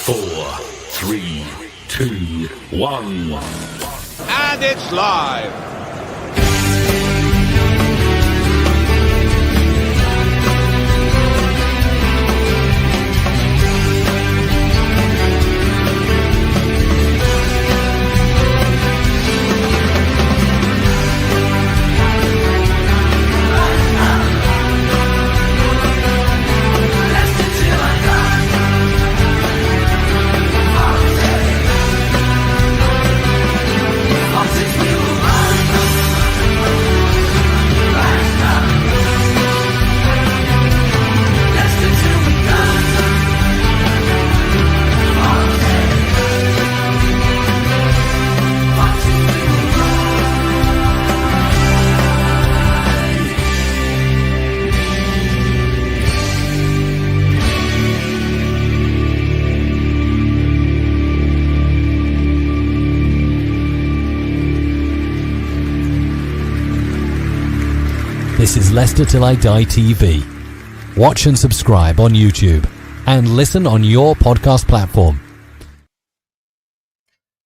4, 3, 2, 1. And it's live. This is Leicester Till I Die TV. Watch and subscribe on YouTube and listen on your podcast platform.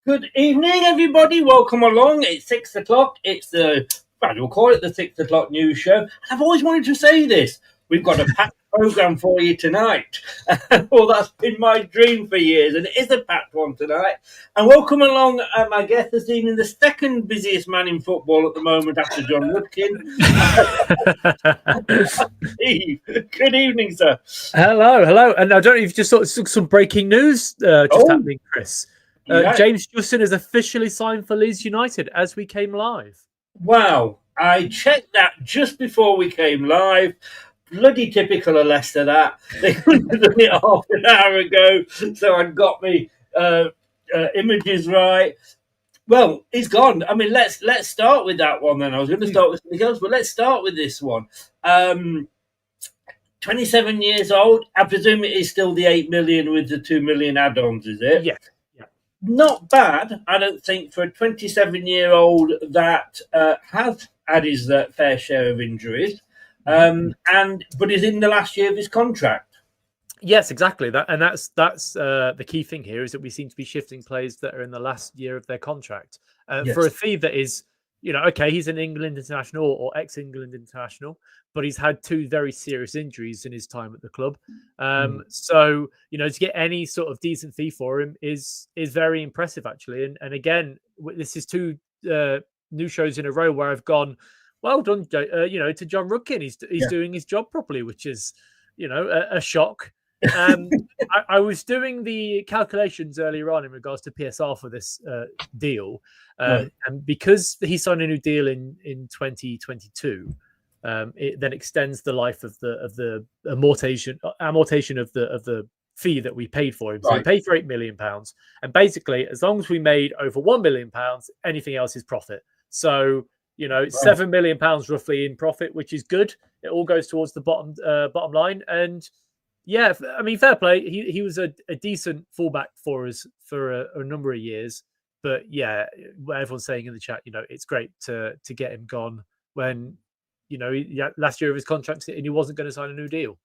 Good evening, everybody. Welcome along. It's 6 o'clock. It's we'll call it the 6 o'clock news show. I've always wanted to say this. We've got a packed programme for you tonight. Well, that's been my dream for years, and it is a packed one tonight. And welcome along, my guest this evening, the second busiest man in football at the moment after John Woodkin. Steve, good evening, sir. Hello. And I don't know if you just saw some breaking news happening, Chris. James Justin is officially signed for Leeds United as we came live. Wow. I checked that just before we came live. Bloody typical of Leicester, that. They couldn't have done it half an hour ago, so I'd got me images right. Well, he's gone. I mean, let's start with that one then. I was going to start with something else, but let's start with this one. 27 years old. I presume it is still the 8 million with the 2 million add-ons, is it? Yeah. Not bad, I don't think, for a 27-year-old that has had his fair share of injuries. But is in the last year of his contract. Yes, exactly. That's the key thing here is that we seem to be shifting players that are in the last year of their contract for a fee that is, okay, he's an England international or ex-England international, but he's had 2 very serious injuries in his time at the club. So, to get any sort of decent fee for him is very impressive, actually. And again, this is 2 new shows in a row where I've gone, well done, to John Rudkin. He's doing his job properly, which is, a shock. I was doing the calculations earlier on in regards to PSR for this deal, and because he signed a new deal in 2022, it then extends the life of the amortization of the fee that we paid for him. So we paid for £8 million, and basically, as long as we made over £1 million, anything else is profit. So £7 million roughly in profit, which is good. It all goes towards the bottom line. And yeah, I mean, fair play. He was a decent fullback for us for a number of years. But yeah, what everyone's saying in the chat, it's great to get him gone when, last year of his contract and he wasn't going to sign a new deal.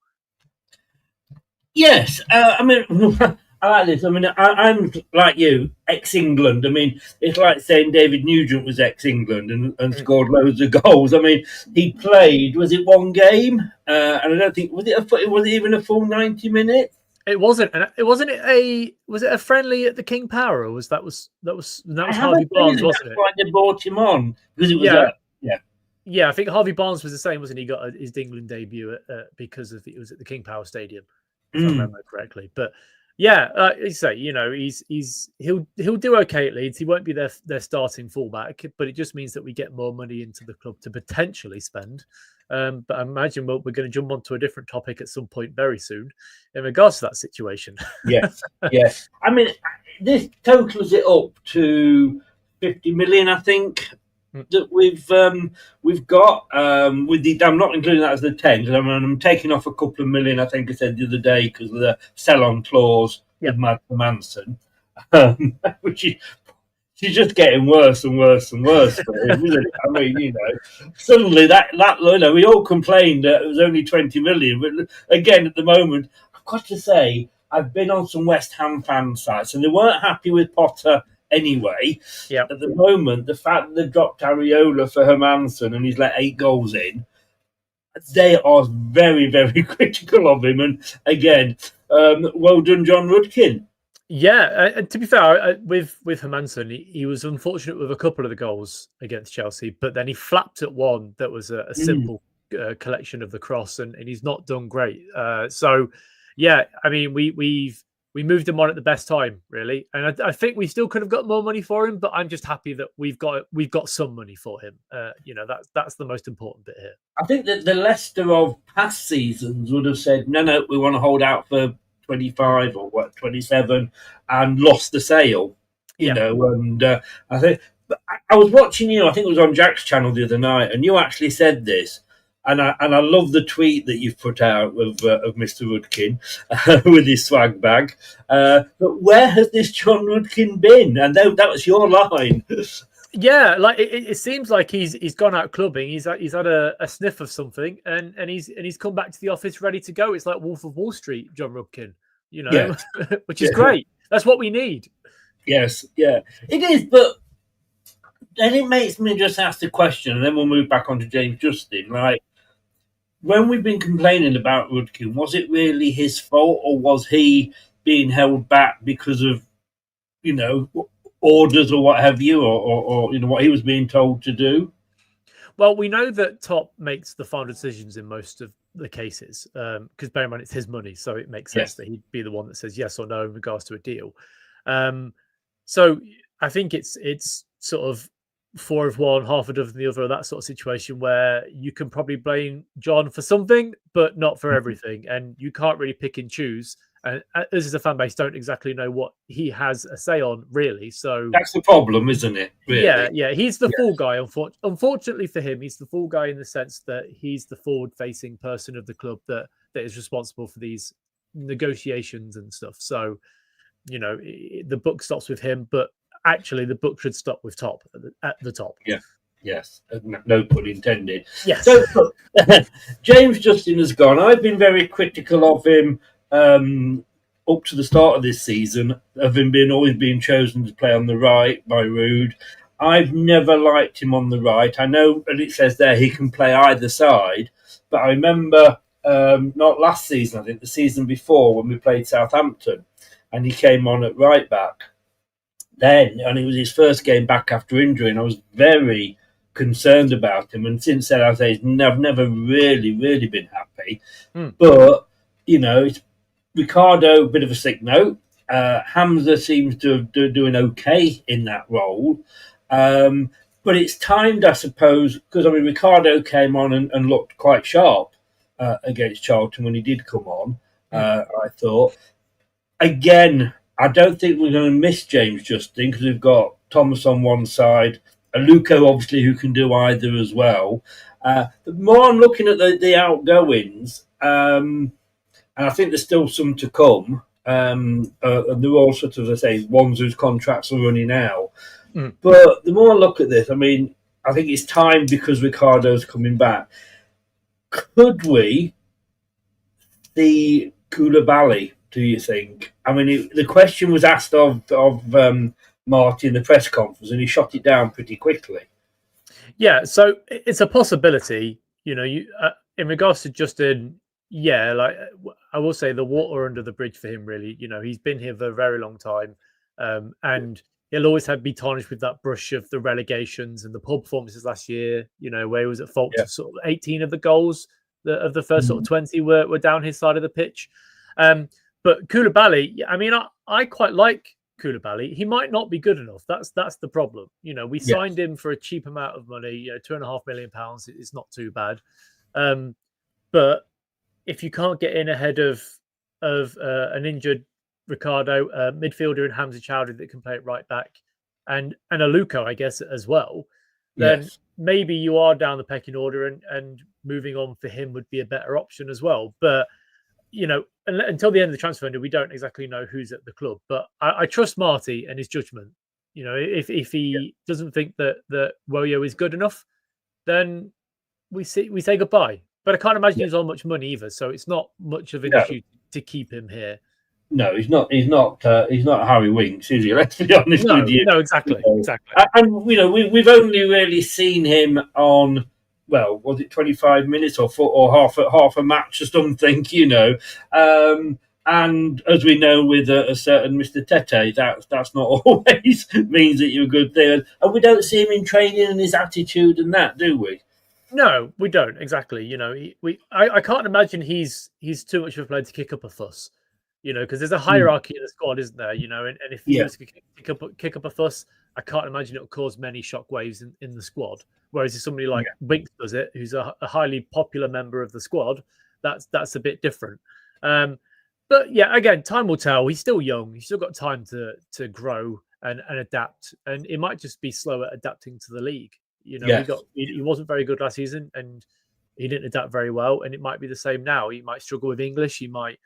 Yes. I mean, I like this. I mean, I'm like you, ex-England. I mean, it's like saying David Nugent was ex-England and scored loads of goals. I mean, he played, was it 1 game? And I don't think, was it even a full 90 minutes? It wasn't. And was it a friendly at the King Power? Or was Harvey Barnes, wasn't it? Why they brought him on? Because it was Yeah, I think Harvey Barnes was the same, wasn't he? He got his England debut because it was at the King Power Stadium, if I remember correctly. But yeah, you say, he'll do okay at Leeds. He won't be their starting fullback, but it just means that we get more money into the club to potentially spend. But I imagine we're going to jump onto a different topic at some point very soon in regards to that situation. Yes. I mean, this totals it up to 50 million, I think, that we've got. With the, I'm not including that as the 10, because I'm taking off a couple of million, I think I said the other day, because of the sell-on clause with Manson, which is... She's just getting worse and worse and worse for him, isn't it? I mean, suddenly that we all complained that it was only 20 million. But again, at the moment, I've got to say, I've been on some West Ham fan sites, and they weren't happy with Potter anyway. Yeah. At the moment, the fact that they've dropped Areola for Hermansen and he's let 8 goals in, they are very, very critical of him. And again, well done, John Rudkin. Yeah, and to be fair, with Hermansen, he was unfortunate with a couple of the goals against Chelsea, but then he flapped at one that was a simple collection of the cross, and he's not done great. So, yeah, I mean, we moved him on at the best time, really, and I think we still could have got more money for him, but I'm just happy that we've got some money for him. That's the most important bit here. I think that the Leicester of past seasons would have said, no, we want to hold out for 25 or 27, and lost the sale, you know. And I think I was watching you. I think it was on Jack's channel the other night, and you actually said this, and I love the tweet that you've put out of Mr. Rudkin with his swag bag. But where has this John Rudkin been? And that was your line. Yeah, like it seems like he's gone out clubbing. He's had a sniff of something, and he's come back to the office ready to go. It's like Wolf of Wall Street, John Rudkin, which is great. That's what we need. Yes, yeah, it is. But then it makes me just ask the question, and then we'll move back on to James Justin. Like, when we've been complaining about Rudkin, was it really his fault, or was he being held back because of, orders or what have you, or what he was being told to do? Well, we know that Top makes the final decisions in most of the cases, because bear in mind it's his money, so it makes sense that he'd be the one that says yes or no in regards to a deal. So I think it's sort of 4 of one, half a dozen of the other, that sort of situation where you can probably blame John for something, but not for everything, and you can't really pick and choose. And us as a fan base don't exactly know what he has a say on, really. So that's the problem, isn't it? Really? Yeah. He's the fall guy. Unfortunately for him, he's the fall guy in the sense that he's the forward-facing person of the club that is responsible for these negotiations and stuff. So, the buck stops with him, but actually the buck should stop with Top at the top. Yeah. Yes, no pun intended. Yes. So James Justin has gone. I've been very critical of him up to the start of this season, of him always being chosen to play on the right by Rude. I've never liked him on the right. I know, and it says there he can play either side, but I remember not last season, I think the season before, when we played Southampton, and he came on at right back then, and it was his first game back after injury, and I was very concerned about him. And since then, I've never really been happy. But it's Ricardo, bit of a sick note. Hamza seems to doing okay in that role. But it's timed, I suppose, because Ricardo came on and looked quite sharp against Charlton when he did come on. I thought, again, I don't think we're going to miss James Justin because we've got Thomas on one side, Aluko obviously who can do either as well. The more I'm looking at the outgoings, and I think there's still some to come. And they're all sort of, as I say, ones whose contracts are running out. But the more I look at this, I think it's time because Ricardo's coming back. Could we see Koulibaly, do you think? The question was asked of Marty in the press conference, and he shot it down pretty quickly. Yeah, so it's a possibility. In regards to Justin, I will say the water under the bridge for him, really. He's been here for a very long time, and he'll always be tarnished with that brush of the relegations and the poor performances last year, where he was at fault for sort of 18 of the goals of the first sort of 20 were down his side of the pitch. But Koulibaly, I quite like Koulibaly. He might not be good enough. That's the problem. We signed him for a cheap amount of money, £2.5 million. It's not too bad. But if you can't get in ahead of an injured Ricardo, midfielder and Hamza Chowdhury that can play it right back, and Aluko, I guess, as well, then maybe you are down the pecking order, and moving on for him would be a better option as well. But until the end of the transfer window, we don't exactly know who's at the club. But I trust Marty and his judgment. If he doesn't think that Woyo is good enough, then we say goodbye. But I can't imagine he's on much money either, so it's not much of an issue to keep him here. No, he's not. He's not. He's not Harry Winks, is he? Let's be honest with you. No, exactly, You know. exactly. And we've only really seen him on, well, was it 25 minutes or half a match or something? And as we know, with a certain Mr. Tete, that's not always means that you're a good player. And we don't see him in training and his attitude and that, do we? No, we don't exactly. I can't imagine he's too much of a player to kick up a fuss. Because there's a hierarchy in the squad, isn't there? And if he was to kick up a fuss, I can't imagine it will cause many shockwaves in the squad. Whereas if somebody like Winks does it, who's a highly popular member of the squad, that's a bit different. But yeah, again, time will tell. He's still young. He's still got time to grow and adapt. And it might just be slow at adapting to the league. He wasn't very good last season, and he didn't adapt very well. And it might be the same now. He might struggle with English. He might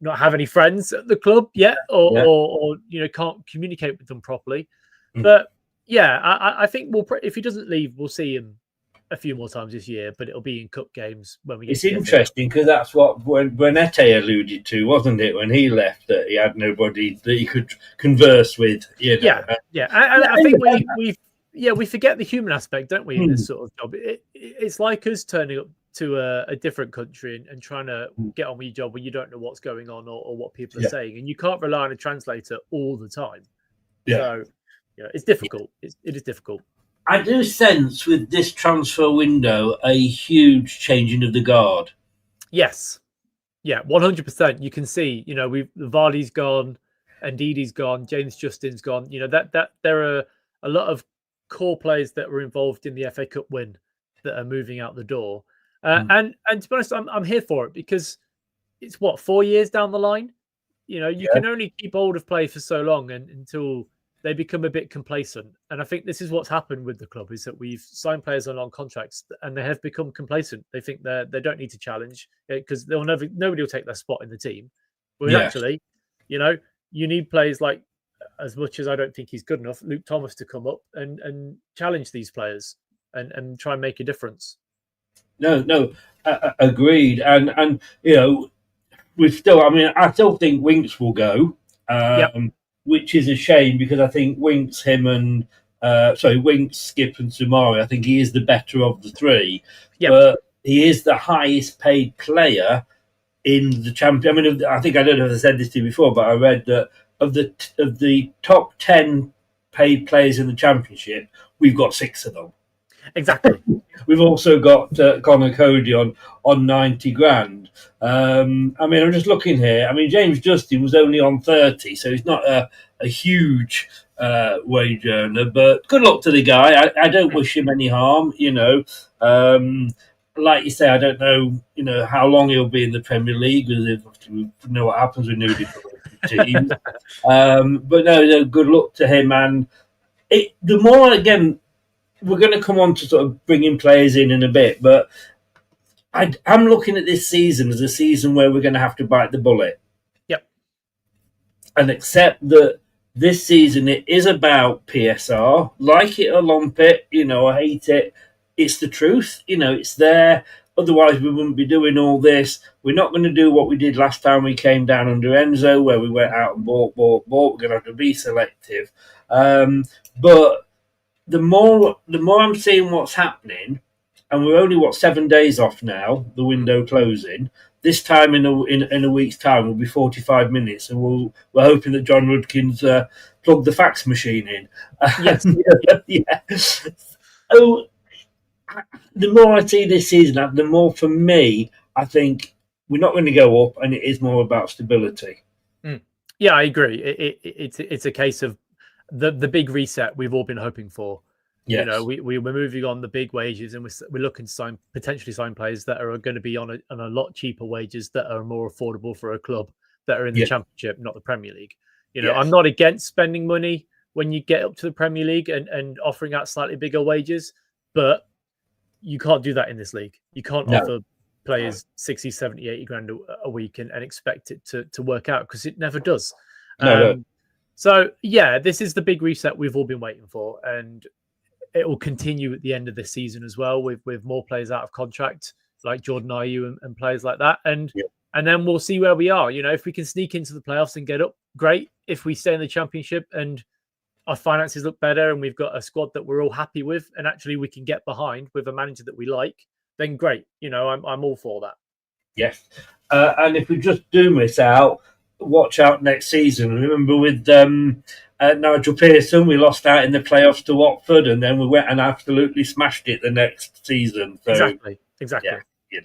not have any friends at the club yet, or can't communicate with them properly. But yeah, I think if he doesn't leave, we'll see him a few more times this year, but it'll be in cup games when we get. It's interesting because that's what Bernete alluded to, wasn't it, when he left, that he had nobody that he could converse with. Yeah. And I think we forget the human aspect, don't we, in this sort of job? It's like us turning up to a different country and trying to get on with your job when you don't know what's going on or what people are saying, and you can't rely on a translator all the time. So it's difficult. It is difficult. I do sense with this transfer window a huge changing of the guard. Yes, 100%. You can see, Vardy's gone, Ndidi's gone, James Justin's gone. That there are a lot of core players that were involved in the FA Cup win that are moving out the door. And to be honest, I'm here for it because it's 4 years down the line. You can only keep hold of players for so long until they become a bit complacent. And I think this is what's happened with the club, is that we've signed players on long contracts and they have become complacent. They think they don't need to challenge because nobody will take their spot in the team. But actually, you need players like, as much as I don't think he's good enough, Luke Thomas to come up and challenge these players and try and make a difference. No, agreed. And I still think Winks will go, which is a shame because I think Winks, Winks, Skip and Sumari, I think he is the better of the three. But he is the highest paid player in the champion. I mean, I don't know if I said this to you before, but I read that of the top 10 paid players in the championship, we've got 6 of them. Exactly. We've also got Connor Cody on 90 grand. I'm just looking here. James Justin was only on 30, so he's not a huge wage earner. But good luck to the guy. I don't wish him any harm. Like you say, I don't know. How long he'll be in the Premier League. We know what happens with newly promoted teams. But no, good luck to him. And the more again. We're going to come on to sort of bringing players in a bit, but I'm looking at this season as a season where we're going to have to bite the bullet. Yep. And accept that this season it is about PSR. Like it or lump it, I hate it. It's the truth. It's there. Otherwise, we wouldn't be doing all this. We're not going to do what we did last time we came down under Enzo, where we went out and bought. We're going to have to be selective. But the more I'm seeing what's happening, and we're only 7 days off now, the window closing. This time in a week's time will be 45 minutes, and we're hoping that John Rudkin's plugged the fax machine in. Yes. So the more I see this season, the more for me, I think we're not going to go up, and it is more about stability. Yeah, I agree. It's a case of the big reset we've all been hoping for. Yes. We're moving on the big wages, and we're looking to potentially sign players that are going to be on a lot cheaper wages that are more affordable for a club that are in the Championship, not the Premier League. I'm not against spending money when you get up to the Premier League and offering out slightly bigger wages, but you can't do that in this league. You can't offer players 60, 70, 80 grand a week and expect it to work out, because it never does. So, this is the big reset we've all been waiting for, and it will continue at the end of this season as well with more players out of contract, like Jordan Ayew and players like that. And and then we'll see where we are. If we can sneak into the playoffs and get up, great. If we stay in the Championship and our finances look better and we've got a squad that we're all happy with and actually we can get behind with a manager that we like, then great. I'm all for that. Yes. And if we just do miss out, watch out next season. Remember with Nigel Pearson, we lost out in the playoffs to Watford, and then we went and absolutely smashed it the next season. So, exactly. Yeah,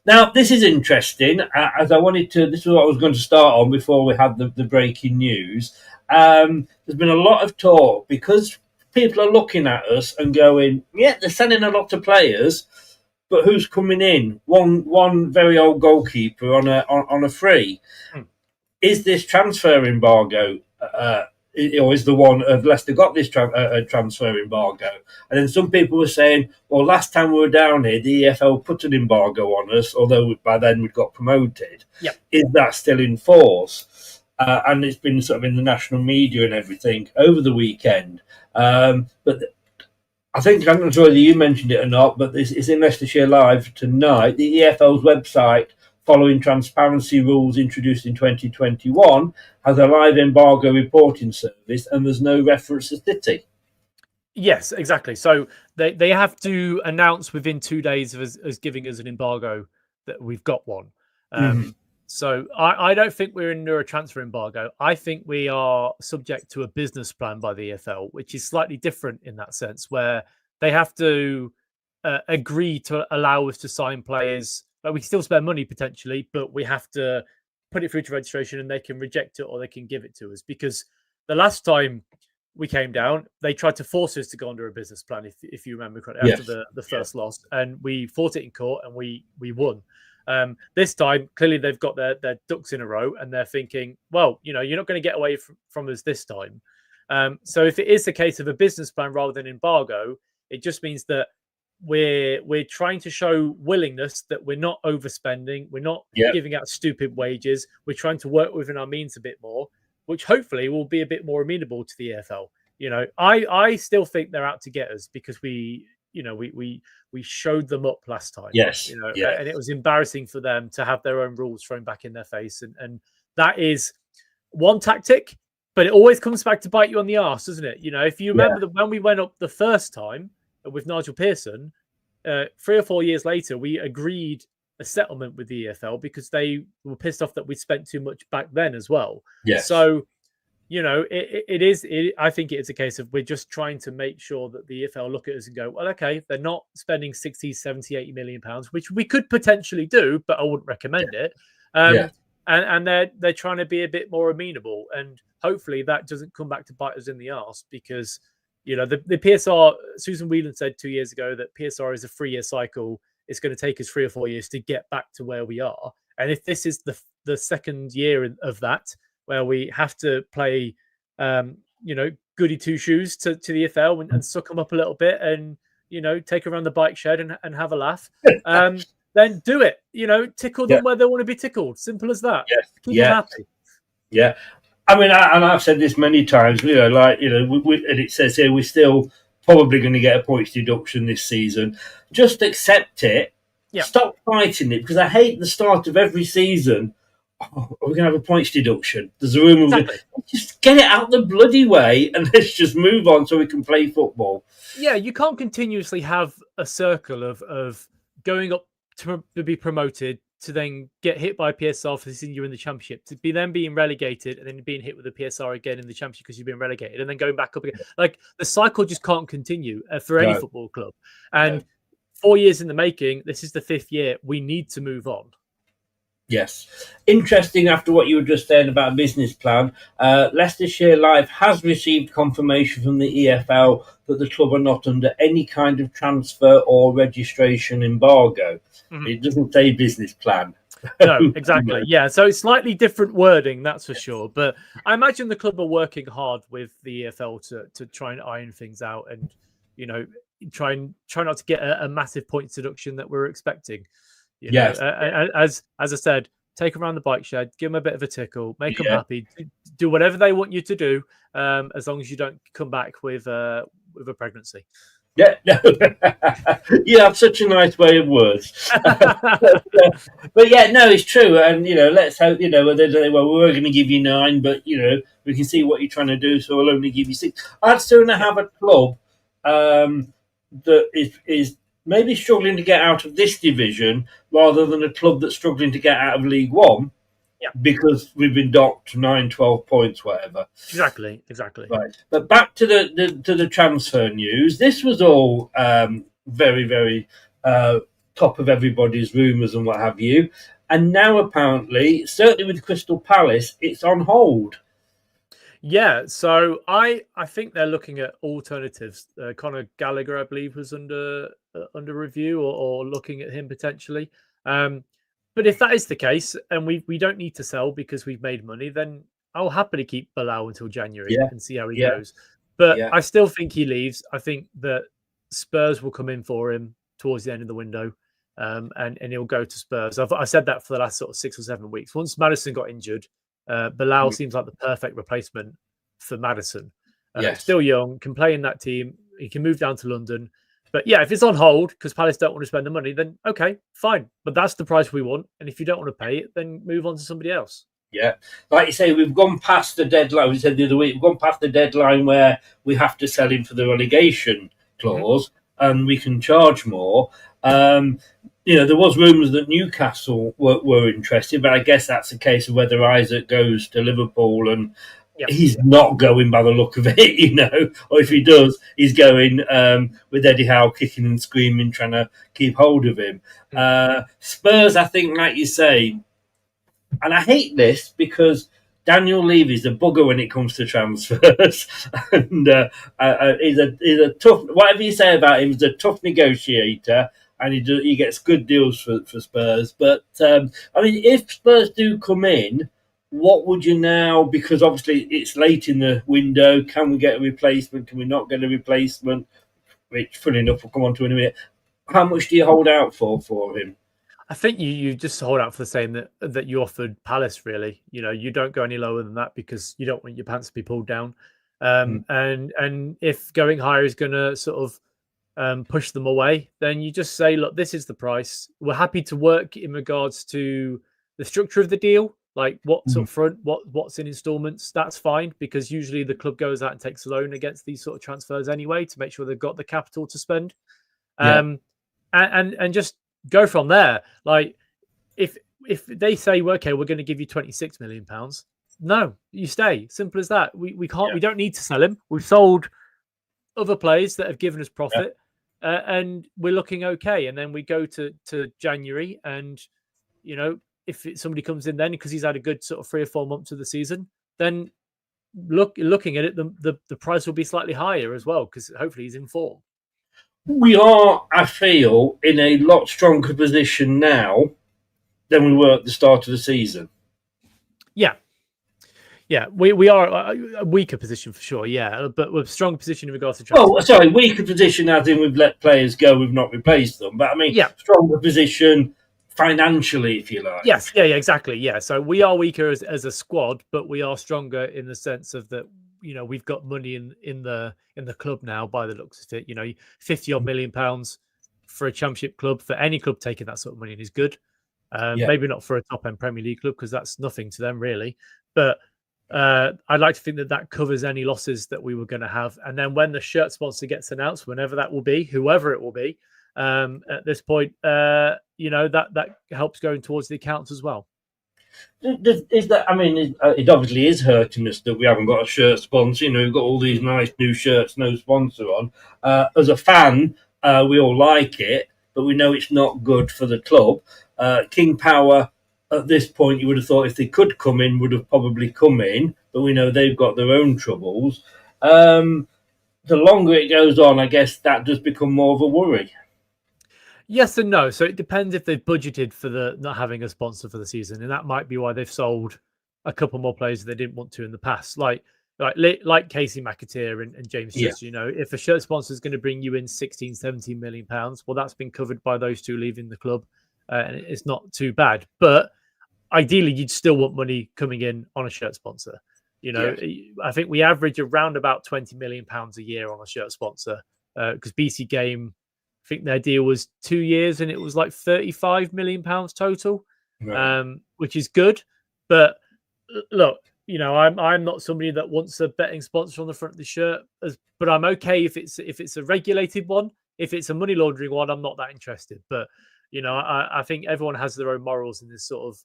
Now, this is interesting, as I wanted to, this is what I was going to start on before we had the breaking news. There's been a lot of talk because people are looking at us and going, yeah, they're selling a lot of players, but who's coming in? One very old goalkeeper on a free. Is this transfer embargo, or is the one of Leicester got this transfer embargo? And then some people were saying, well, last time we were down here, the EFL put an embargo on us, although by then we'd got promoted. Yep. Is that still in force? And it's been sort of in the national media and everything over the weekend. But I think, I'm not sure whether you mentioned it or not, but it's in Leicestershire Live tonight. The EFL's website, following transparency rules introduced in 2021, has a live embargo reporting service, and there's no reference to City. Yes, exactly. So they have to announce within 2 days of us giving us an embargo that we've got one. So I don't think we're under a transfer embargo. I think we are subject to a business plan by the EFL, which is slightly different in that sense, where they have to agree to allow us to sign players. Like, we can still spend money potentially, but we have to put it through to registration, and they can reject it or they can give it to us. Because the last time we came down, they tried to force us to go under a business plan, if you remember correctly, after the first loss, and we fought it in court and we won. This time, clearly they've got their ducks in a row, and they're thinking, well, you're not going to get away from us this time. So if it is the case of a business plan rather than embargo, it just means that we're trying to show willingness, that we're not overspending, we're not giving out stupid wages, we're trying to work within our means a bit more, which hopefully will be a bit more amenable to the EFL. I still think they're out to get us because we showed them up last time. And it was embarrassing for them to have their own rules thrown back in their face, and that is one tactic, but it always comes back to bite you on the arse, doesn't it? If you remember that when we went up the first time with Nigel Pearson, 3 or 4 years later, we agreed a settlement with the EFL because they were pissed off that we spent too much back then as well. So I think it is a case of we're just trying to make sure that the EFL look at us and go, well, okay, they're not spending 60, 70, 80 million pounds, which we could potentially do, but I wouldn't recommend it. And they're trying to be a bit more amenable, and hopefully that doesn't come back to bite us in the arse, because the PSR, Susan Whelan said 2 years ago that PSR is a 3-year cycle. It's going to take us 3 or 4 years to get back to where we are. And if this is the second year of that, where we have to play, goody two shoes to the EFL and suck them up a little bit and, take around the bike shed and have a laugh, then do it. Tickle them where they want to be tickled. Simple as that. Keep them happy. Yeah. I mean, and I've said this many times, and it says here we're still probably going to get a points deduction this season. Just accept it. Stop fighting it, because I hate the start of every season. Oh, we're going to have a points deduction. There's a rumour. Just get it out the bloody way and let's just move on so we can play football. Yeah, you can't continuously have a circle of going up to be promoted, to then get hit by PSR for you're in the Championship, to be then being relegated and then being hit with the PSR again in the Championship because you've been relegated, and then going back up again. Like, the cycle just can't continue for any football club. And 4 years in the making, this is the 5th year. We need to move on. Yes. Interesting, after what you were just saying about a business plan, Leicestershire Live has received confirmation from the EFL that the club are not under any kind of transfer or registration embargo. It doesn't say business plan. No, exactly. Yeah, so it's slightly different wording, that's for sure. But I imagine the club are working hard with the EFL to try and iron things out, and try not to get a massive points deduction that we're expecting. As I said, take them around the bike shed, give them a bit of a tickle, make them happy, do whatever they want you to do, as long as you don't come back with a pregnancy. Yeah, no. You have such a nice way of words. But yeah, no, it's true. And, let's hope, they say, well, we're going to give you 9, but, we can see what you're trying to do, so we'll only give you 6. I'd sooner have a club that is maybe struggling to get out of this division rather than a club that's struggling to get out of League One. Yeah. Because we've been docked 9, 12 points, whatever. Exactly. Right. But back to the transfer news. This was all very, very top of everybody's rumours and what have you. And now apparently, certainly with Crystal Palace, it's on hold. Yeah, so I think they're looking at alternatives. Conor Gallagher, I believe, was under review or looking at him potentially. But if that is the case, and we don't need to sell because we've made money, then I'll happily keep Bilal until January and see how he goes. But I still think he leaves. I think that Spurs will come in for him towards the end of the window, and he'll go to Spurs. I've said that for the last sort of 6 or 7 weeks. Once Maddison got injured, Bilal seems like the perfect replacement for Maddison. Still young, can play in that team. He can move down to London. But yeah, if it's on hold because Palace don't want to spend the money, then okay, fine. But that's the price we want. And if you don't want to pay it, then move on to somebody else. Yeah. Like you say, we've gone past the deadline. We said the other week, we've gone past the deadline where we have to sell him for the relegation clause and we can charge more. There was rumours that Newcastle were interested, but I guess that's a case of whether Isaac goes to Liverpool and he's not going by the look of it, or if he does, he's going with Eddie Howe kicking and screaming, trying to keep hold of him. Spurs, I think, like you say, and I hate this because Daniel Levy's a bugger when it comes to transfers, and he's a tough. Whatever you say about him, he's a tough negotiator, and he gets good deals for Spurs. But if Spurs do come in, what would you now? Because obviously it's late in the window. Can we get a replacement? Can we not get a replacement? Which, funny enough, we'll come on to in a minute. How much do you hold out for him? I think you just hold out for the same that you offered Palace, really. You don't go any lower than that because you don't want your pants to be pulled down. And if going higher is going to sort of push them away, then you just say, look, this is the price. We're happy to work in regards to the structure of the deal, like what's up front, what's in installments. That's fine because usually the club goes out and takes a loan against these sort of transfers anyway to make sure they've got the capital to spend. And just go from there. Like if they say, well, okay, we're going to give you £26 million, no, you stay. Simple as that. We can't. We don't need to sell him. We've sold other players that have given us profit, and we're looking okay. And then we go to January, and if somebody comes in then because he's had a good sort of 3 or 4 months of the season, then looking at it, the price will be slightly higher as well because hopefully he's in form. We are, I feel, in a lot stronger position now than we were at the start of the season. Yeah, we are a weaker position for sure, but we're a strong position in regards to transfer. Oh, sorry, weaker position as in we've let players go, we've not replaced them. But I mean, stronger position financially, if you like. Yes, yeah, exactly. Yeah, so we are weaker as a squad, but we are stronger in the sense of that. We've got money in the club now by the looks of it. £50 million for a championship club, for any club taking that sort of money is good. Maybe not for a top end Premier League club because that's nothing to them really. But I'd like to think that covers any losses that we were going to have. And then when the shirt sponsor gets announced, whenever that will be, whoever it will be, at this point, that helps going towards the accounts as well. Is that? I mean, it obviously is hurting us that we haven't got a shirt sponsor. We've got all these nice new shirts, no sponsor on. As a fan, we all like it, but we know it's not good for the club. King Power, at this point, you would have thought if they could come in, would have probably come in, but we know they've got their own troubles. The longer it goes on, I guess that does become more of a worry. Yes and no. So it depends if they've budgeted for the not having a sponsor for the season, and that might be why they've sold a couple more players they didn't want to in the past, like Casey McAteer and James Chester. If a shirt sponsor is going to bring you in 16, 17 million pounds, well, that's been covered by those two leaving the club, and it's not too bad. But ideally, you'd still want money coming in on a shirt sponsor. I think we average around about £20 million a year on a shirt sponsor. because BC Game, I think their deal was 2 years and it was like £35 million total, which is good. But look, I'm not somebody that wants a betting sponsor on the front of the shirt, but I'm okay if it's a regulated one. If it's a money laundering one, I'm not that interested. But I think everyone has their own morals in this sort of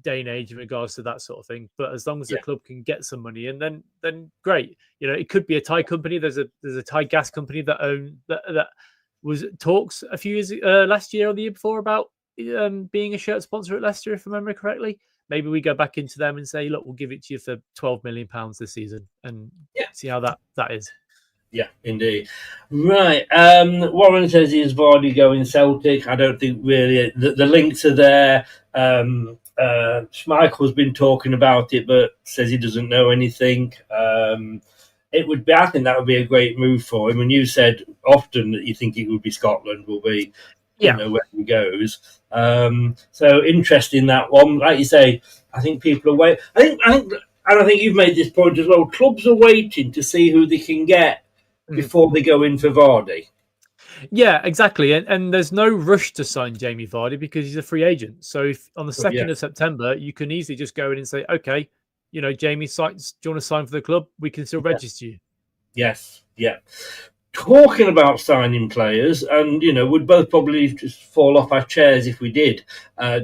day and age in regards to that sort of thing. But as long as the club can get some money, and then great. It could be a Thai company. There's a Thai gas company that was talks a few years last year or the year before about being a shirt sponsor at Leicester, if I remember correctly. Maybe we go back into them and say, look, we'll give it to you for £12 million this season and see how that is. Yeah, indeed. Right. Warren says he's Vardy going Celtic. I don't think really the links are there. Schmeichel's been talking about it, but says he doesn't know anything. I think that would be a great move for him. And you said often that you think it would be Scotland will be, where he goes. So interesting that one. Like you say, I think people are waiting. I think you've made this point as well. Clubs are waiting to see who they can get before they go in for Vardy. Yeah, exactly. And there's no rush to sign Jamie Vardy because he's a free agent. So if on the 2nd of September, you can easily just go in and say, okay, Jamie, do you want to sign for the club? We can still register you. Yes, yeah. Talking about signing players, and we'd both probably just fall off our chairs if we did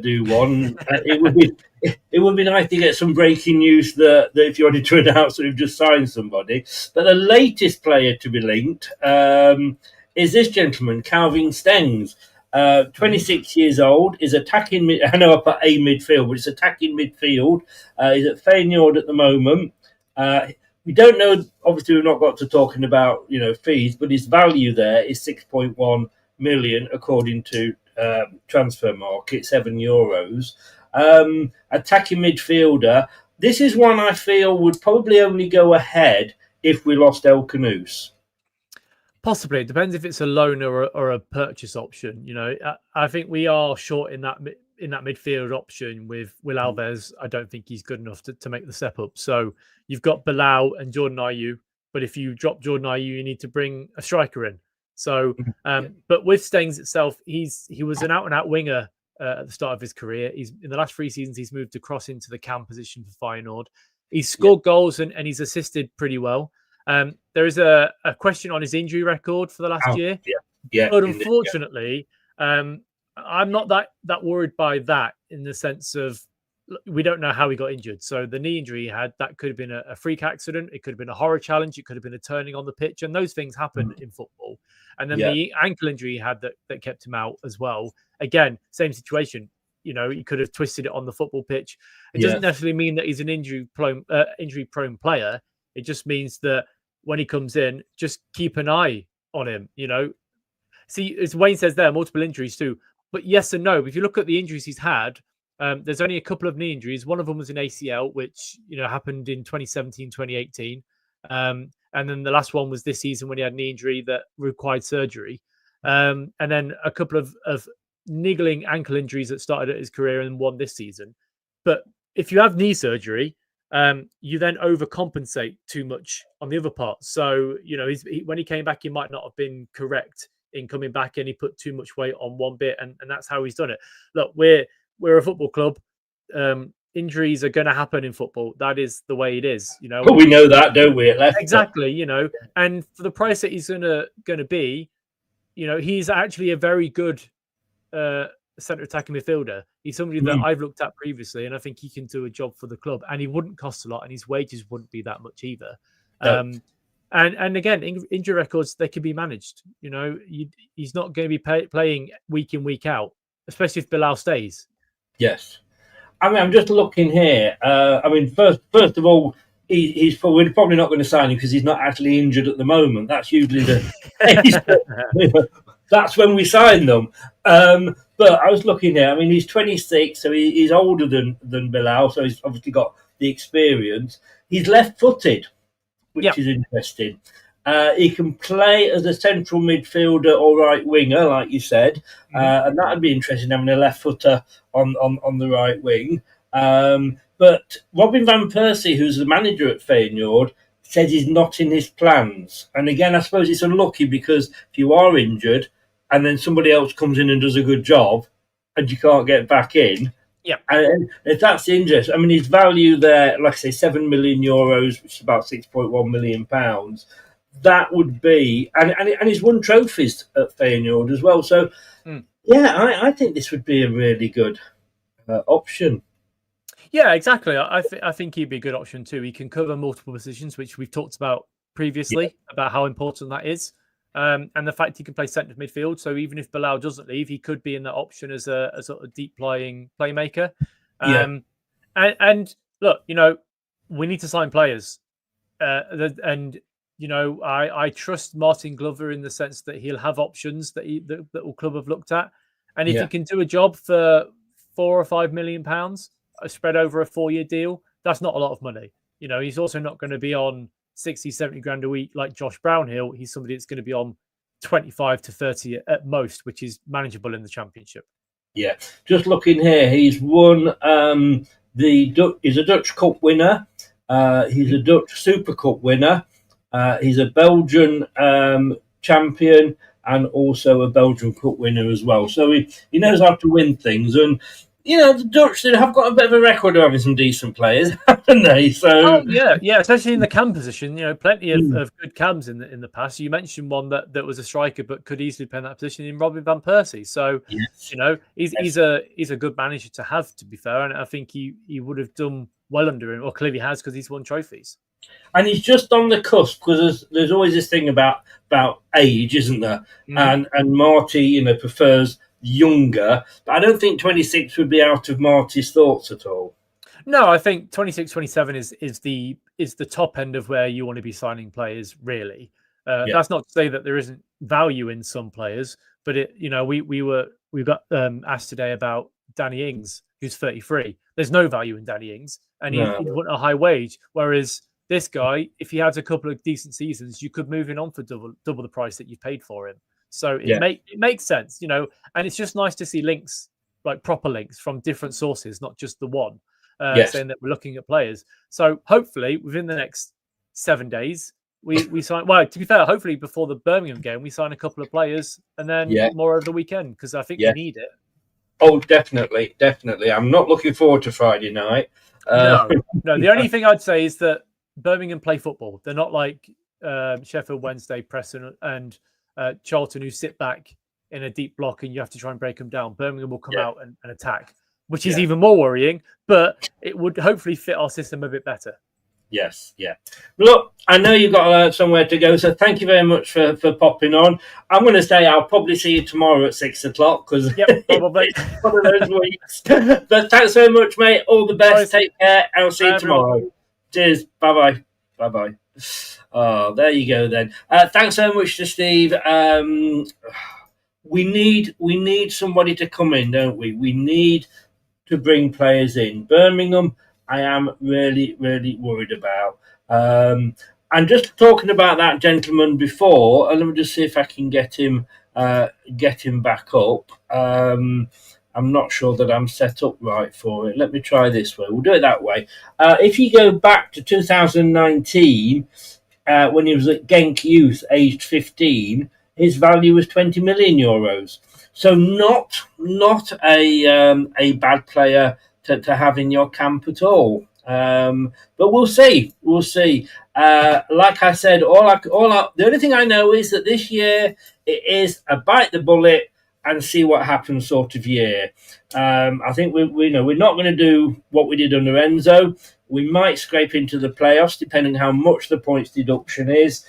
do one. It would be nice to get some breaking news that if you wanted to announce that we've just signed somebody. But the latest player to be linked is this gentleman, Calvin Stengs. 26 years old, is attacking I know I put a midfield, but it's attacking midfield. He's at Feyenoord at the moment. We don't know, obviously we've not got to talking about, fees, but his value there is 6.1 million according to Transfer Market, €7. Attacking midfielder. This is one I feel would probably only go ahead if we lost El Canouse. Possibly. It depends if it's a loan or a purchase option. I think we are short in that midfield option with Will Alves. I don't think he's good enough to make the step up. So you've got Bilal and Jordan Ayew, but if you drop Jordan Ayew, you need to bring a striker in. So, but with Stengs itself, he was an out-and-out winger at the start of his career. He's in the last 3 seasons, he's moved across into the cam position for Feyenoord. He's scored goals and he's assisted pretty well. There is a question on his injury record for the last year. But unfortunately, I'm not that worried by that in the sense of we don't know how he got injured. So the knee injury he had, that could have been a freak accident. It could have been a horror challenge. It could have been a turning on the pitch. And those things happen in football. And then the ankle injury he had that kept him out as well. Again, same situation. He could have twisted it on the football pitch. It doesn't necessarily mean that he's an injury-prone player. It just means that when he comes in, just keep an eye on him, See, as Wayne says there, multiple injuries too. But yes and no. If you look at the injuries he's had, there's only a couple of knee injuries. One of them was an ACL, which, happened in 2017, 2018. And then the last one was this season when he had a knee injury that required surgery. And then a couple of niggling ankle injuries that started at his career and one this season. But if you have knee surgery, you then overcompensate too much on the other parts. So, when he came back, he might not have been correct in coming back and he put too much weight on one bit. And that's how he's done it. Look, we're a football club. Injuries are going to happen in football. That is the way it is, But we know that, don't we? Exactly, and for the price that he's going to be, he's actually a very good centre attacking midfielder. He's somebody that I've looked at previously, and I think he can do a job for the club. And he wouldn't cost a lot, and his wages wouldn't be that much either. No. And again, injury records, they can be managed. He's not going to be playing week in, week out, especially if Bilal stays. Yes. I'm just looking here. First of all, we're probably not going to sign him because he's not actually injured at the moment. That's usually that's when we sign them. But I was looking here. He's 26, so he's older than Bilal, so he's obviously got the experience. He's left-footed, which is interesting. He can play as a central midfielder or right winger, like you said, and that would be interesting having a left footer on the right wing. But Robin van Persie, who's the manager at Feyenoord, says he's not in his plans. And again, I suppose it's unlucky because if you are injured and then somebody else comes in and does a good job and you can't get back in, yeah. And if that's the interest, I mean, his value there, like I say, €7 million, which is about £6.1 million. That would be, and he's won trophies at Feyenoord as well. So, yeah, I think this would be a really good option. Yeah, exactly. I think he'd be a good option too. He can cover multiple positions, which we've talked about previously, about how important that is. And the fact he can play centre midfield. So even if Bilal doesn't leave, he could be in that option as a sort of deep lying playmaker. And look, we need to sign players. And I trust Martin Glover in the sense that he'll have options that all club have looked at. And if he can do a job for £4 or £5 million, spread over a 4-year deal, that's not a lot of money. He's also not going to be on 60, 70 grand a week like Josh Brownhill. He's somebody that's going to be on 25 to 30 at most, which is manageable in the Championship. Yeah. Just looking here, he's won he's a Dutch Cup winner. He's a Dutch Super Cup winner. He's a Belgian champion and also a Belgian Cup winner as well. So he knows how to win things. And the Dutch, they have got a bit of a record of having some decent players, haven't they? So yeah, especially in the cam position. Plenty of good cams in the past. You mentioned one that was a striker but could easily play in that position in Robin van Persie. So he's a good manager to have, to be fair, and I think he would have done well under him, or clearly has, because he's won trophies. And he's just on the cusp, because there's always this thing about age, isn't there? And Marty, prefers younger, but I don't think 26 would be out of Marty's thoughts at all. No, I think 26, 27 is the top end of where you want to be signing players, really. That's not to say that there isn't value in some players, but we got asked today about Danny Ings, who's 33. There's no value in Danny Ings, and he'd want a high wage, whereas this guy, if he has a couple of decent seasons, you could move him on for double the price that you paid for him. So it makes sense, and it's just nice to see links, like proper links from different sources, not just the one, saying that we're looking at players. So hopefully within the next 7 days, we sign. Well, to be fair, hopefully before the Birmingham game, we sign a couple of players, and then more over the weekend, because I think we need it. Oh, definitely. I'm not looking forward to Friday night. No. The only thing I'd say is that Birmingham play football. They're not like Sheffield Wednesday, Preston, and Charlton, who sit back in a deep block and you have to try and break them down. Birmingham will come out and attack, which is even more worrying, but it would hopefully fit our system a bit better. Yes. Look, I know you've got somewhere to go, so thank you very much for popping on. I'm going to say I'll probably see you tomorrow at 6 o'clock, because probably one of those weeks. But thanks very much, mate. All the best. Take care. I'll see you tomorrow. Cheers. Bye-bye. Oh, there you go then. Thanks so much to Steve. We need somebody to come in, don't we? We need to bring players in. Birmingham, I am really, really worried about. And just talking about that gentleman before, and let me just see if I can get him back up. I'm not sure that I'm set up right for it. Let me try this way. We'll do it that way. If you go back to 2019, when he was at Genk Youth, aged 15, his value was €20 million. So not a bad player to have in your camp at all. But we'll see. Like I said, the only thing I know is that this year it is a bite the bullet and see what happens sort of year. I think we're not going to do what we did under Enzo. We might scrape into the playoffs, depending how much the points deduction is.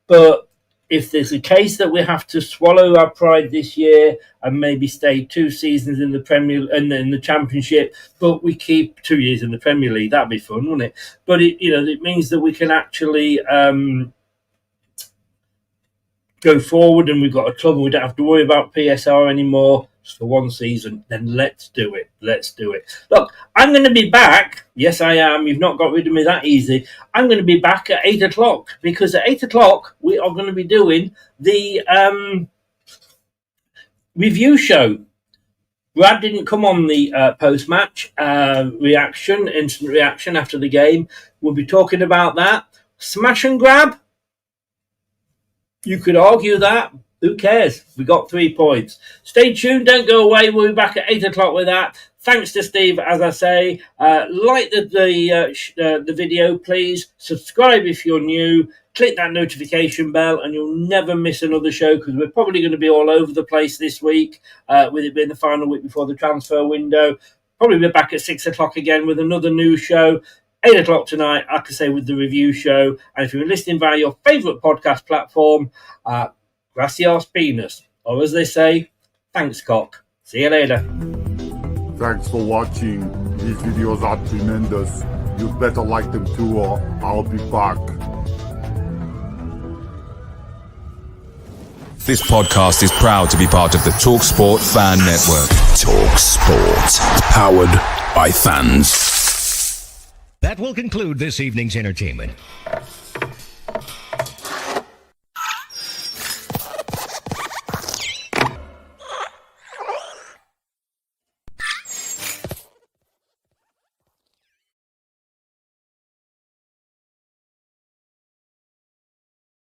But if there's a case that we have to swallow our pride this year and maybe stay 2 seasons in the Premier and in the Championship, but we keep 2 years in the Premier League, that'd be fun, wouldn't it? But it means that we can actually go forward, and we've got a club and we don't have to worry about PSR anymore for 1 season. Then let's do it. Look, I'm going to be back. Yes, I am. You've not got rid of me that easy. I'm going to be back at 8 o'clock, because at 8 o'clock we are going to be doing the review show. Brad didn't come on the post-match instant reaction after the game. We'll be talking about that. Smash and grab? You could argue that. Who cares? We got 3 points. Stay tuned. Don't go away. We'll be back at 8 o'clock with that. Thanks to Steve, as I say. Like the video, please. Subscribe if you're new. Click that notification bell and you'll never miss another show, because we're probably going to be all over the place this week, with it being the final week before the transfer window. Probably be back at 6 o'clock again with another news show. 8 o'clock tonight, like I say, with the review show. And if you're listening via your favourite podcast platform, gracias penis. Or as they say, thanks cock. See you later. Thanks for watching. These videos are tremendous. You'd better like them too, or I'll be back. This podcast is proud to be part of the TalkSport Fan Network. TalkSport. Powered by fans. That will conclude this evening's entertainment.